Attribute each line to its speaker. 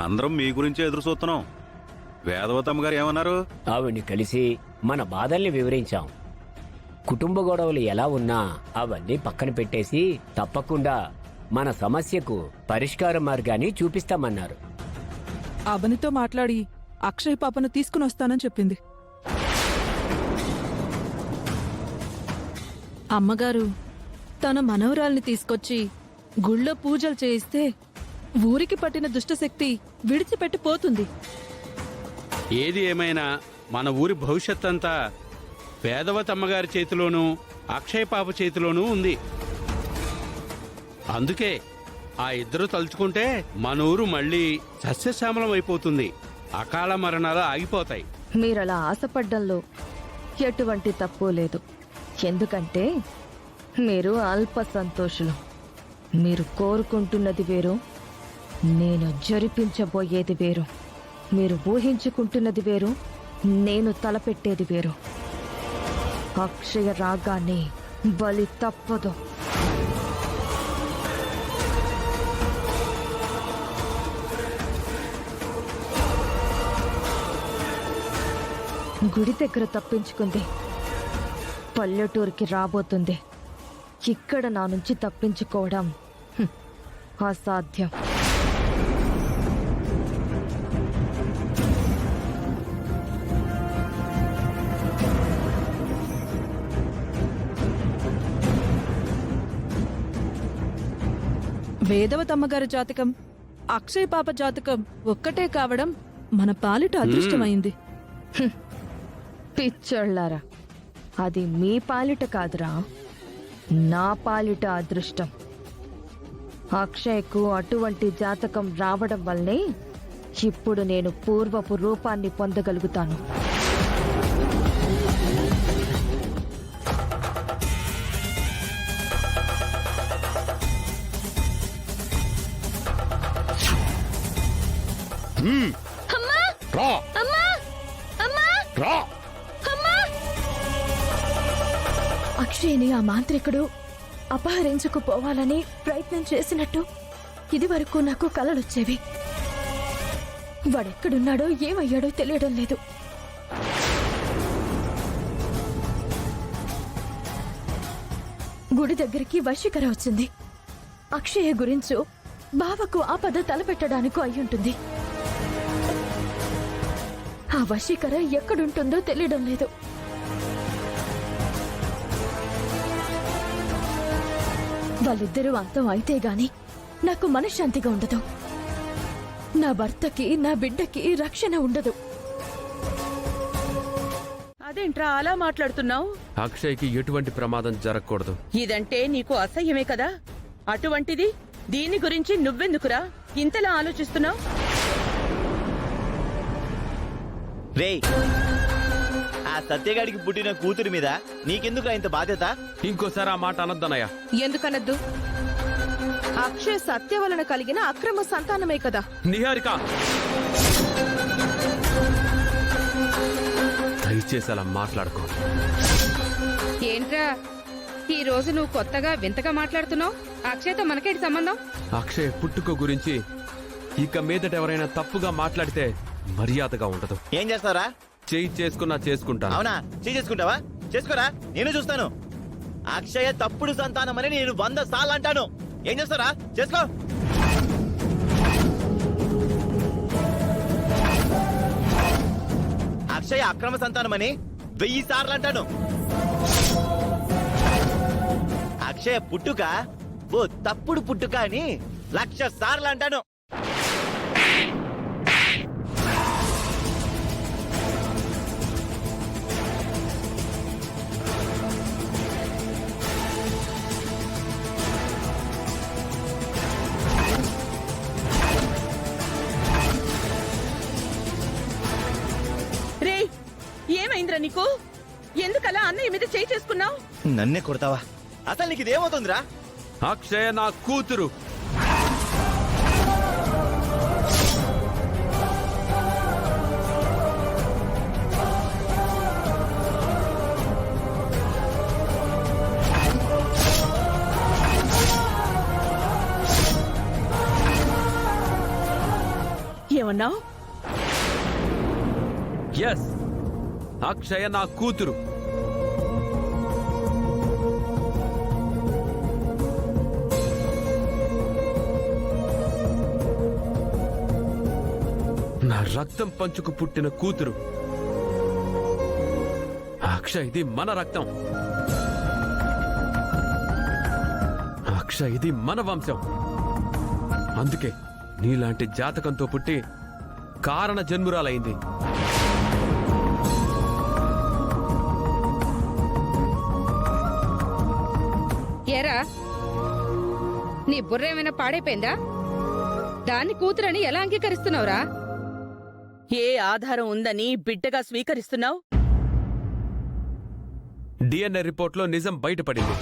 Speaker 1: అందరం మీ గురించే ఎదురు చూస్తున్నాం. వేదవతమ్మ గారు ఏమన్నారు?
Speaker 2: ఆవిడ్ని కలిసి మన బాధల్ని వివరించాం. కుటుంబ గొడవలు ఎలా ఉన్నా అవన్నీ పక్కన పెట్టేసి తప్పకుండా మన సమస్యకు పరిష్కార మార్గాన్ని చూపిస్తామన్నారు.
Speaker 3: అవనితో మాట్లాడి అక్షయ్ పాపను తీసుకుని వస్తానని చెప్పింది. అమ్మగారు తన మనవరాల్ని తీసుకొచ్చి గుళ్ళో పూజలు చేయిస్తే ఊరికి పట్టిన దుష్టశక్తి విడిచిపెట్టి పోతుంది.
Speaker 4: ఏది ఏమైనా మన ఊరి భవిష్యత్ అంతా వేదవతమ్మగారి చేతిలోనూ అక్షయ్ పాప చేతిలోనూ ఉంది. అందుకే ఆ ఇద్దరు తలుచుకుంటే మన ఊరు మళ్ళీ సస్యశ్యామలం అయిపోతుంది. అకాల మరణాలు ఆగిపోతాయి.
Speaker 5: మీరలా ఆశపడ్డంలో ఎటువంటి తప్పు లేదు. ఎందుకంటే మీరు అల్ప సంతోషులు. మీరు కోరుకుంటున్నది వేరు, నేను జరిపించబోయేది వేరు. మీరు ఊహించుకుంటున్నది వేరు, నేను తలపెట్టేది వేరు. అక్షయ రాగాన్ని బలి తప్పదు. గుడి దగ్గర తప్పించుకుంది, పల్లెటూరికి రాబోతుంది. ఇక్కడ నా నుంచి తప్పించుకోవడం అసాధ్యం.
Speaker 3: వేదవతమ్మగారి జాతకం అక్షయ్ పాప జాతకం ఒక్కటే కావడం మన పాలిట అదృష్టమైంది.
Speaker 5: పిచ్చోళ్ళారా, అది మీ పాలిట కాదురా, నా పాలిట అదృష్టం. అక్షయ్కు అటువంటి జాతకం రావడం వల్లే ఇప్పుడు నేను పూర్వపు రూపాన్ని పొందగలుగుతాను.
Speaker 6: అక్షయ్ని ఆ మాంత్రికుడు అపహరించుకుపోవాలని ప్రయత్నం చేసినట్టు ఇదివరకు నాకు కలలొచ్చేవి. వాడెక్కడున్నాడో ఏమయ్యాడో తెలియడం లేదు. గుడి దగ్గరికి వశీకర వచ్చింది. అక్షయ గురించో బావకు ఆపద తలపెట్టడానికో అయ్యుంటుంది. ఆ వశీకర ఎక్కడుంటుందో తెలియడం లేదు. వాళ్ళిద్దరూ అంతం అయితే గాని నాకు మనశ్శాంతిగా ఉండదు. నా భర్తకి నా బిడ్డకి రక్షణ ఉండదు.
Speaker 7: అదేంట్రా అలా మాట్లాడుతున్నావు?
Speaker 8: అక్షయ్కి ఎటువంటి ప్రమాదం జరగకూడదు.
Speaker 7: ఇదంటే నీకు అసహ్యమే కదా. అటువంటిది దీని గురించి నువ్వెందుకురా ఇంతలా ఆలోచిస్తున్నావు?
Speaker 9: రేయ్, ఆ సత్యగాడికి పుట్టిన కూతురి మీద నీకెందుకు ఇంత బాధ్యత?
Speaker 8: ఇంకోసారి ఆ మాట అనద్దనయ్య.
Speaker 7: ఎందుకనద్దు? అక్షయ్ సత్య వలన కలిగిన అక్రమ సంతానమే కదా.
Speaker 8: నిహారిక, దయచేసి అలా మాట్లాడుకో.
Speaker 10: ఏంట్రా ఈ రోజు నువ్వు కొత్తగా వింతగా మాట్లాడుతున్నావు? అక్షయ్తో మనకేంటి సంబంధం?
Speaker 8: అక్షయ్ పుట్టుక గురించి ఇక మీదట ఎవరైనా తప్పుగా మాట్లాడితే మర్యాదగా ఉండదు.
Speaker 9: ఏం చేస్తారా?
Speaker 8: చేయి చేసుకున్నా చేసుకుంటా.
Speaker 9: అవునా? చేసుకుంటావా? చేసుకోరా, నేను చూస్తాను. అక్షయ తప్పుడు సంతానమని నేను 100 సార్లు అంటాను. ఏం చేస్తారా? చేసుకో. అక్షయ అక్రమ సంతానమని 1000 సార్లు అంటాను. అక్షయ పుట్టుక ఓ తప్పుడు పుట్టుక అని 1,00,000 సార్లు అంటాను.
Speaker 7: ఏమైందిరా నీకు? ఎందుకలా అన్నయ్య మీద చేయి చేసుకున్నావు?
Speaker 9: నన్నే కొడతావా? అసలు నీకు ఇదేమవుతుందిరా?
Speaker 8: అక్షయ నా కూతురు.
Speaker 7: ఉన్నావు?
Speaker 8: ఎస్, అక్షయ నా కూతురు. నా రక్తం పంచుకు పుట్టిన కూతురు. అక్షయ్ ఇది మన రక్తం. అక్షయ్ ఇది మన వంశం. అందుకే నీలాంటి జాతకంతో పుట్టి కారణ జన్మురాలైంది.
Speaker 10: ఏరా నీ బుర్ర ఏమైనా పాడైపోయిందా? దాన్ని కూతురని ఎలా అంగీకరిస్తున్నావురా?
Speaker 7: ఏ ఆధారం ఉందని బిడ్డగా స్వీకరిస్తున్నావు?
Speaker 8: డిఎన్ఏ రిపోర్ట్లో నిజం బయటపడింది.